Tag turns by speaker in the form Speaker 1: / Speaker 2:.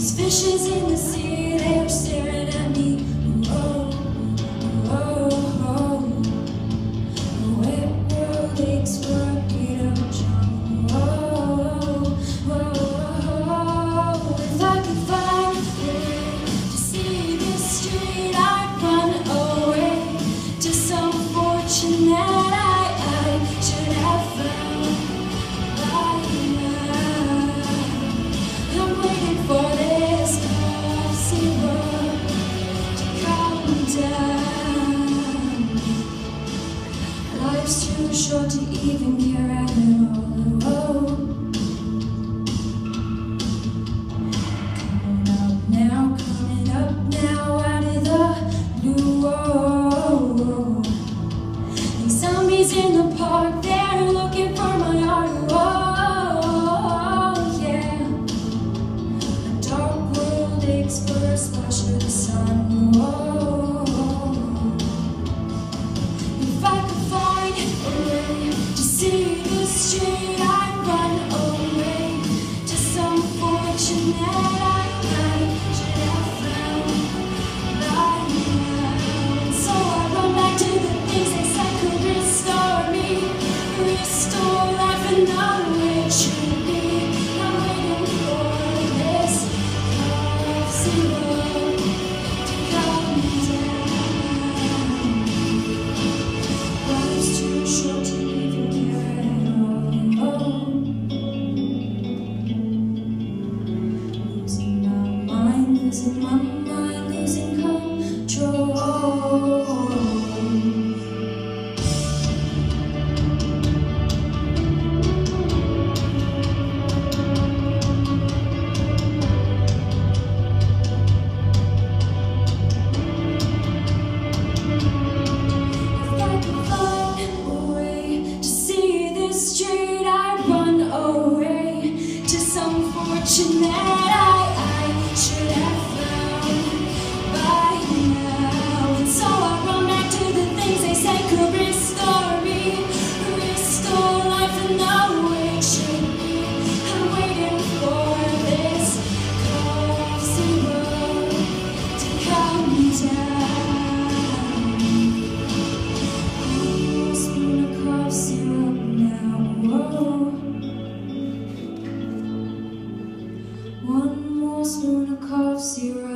Speaker 1: Fishes in the sea, they're staring at me. Whoa, whoa, whoa. Wet world explorer, Peter John. Whoa, whoa, whoa. If I could find a way to see this street, I'd run away to some fortune that I should have found by now. I'm waiting for this world to calm down. Life's too short to even care at all. Coming up now out of the blue. These zombies in the park, they're looking for my heart. Explorer, splash of the sun. Whoa. If I could find a way to see the street, I'd run away to some fortune that I should have found by now. So I run back to the things they said could restore me, restore life and know it should be. I'm waiting for this world to calm down. Life's too short to even care at all. Losing my mind, losing control. Street, I'd run away to some fortune that I should have found by now. And so I run back to the things they say could restore me, restore life and know it should be. I'm waiting for this coffee world to calm down. Ooh, spoon of cough syrup now. One more spoon of cough syrup.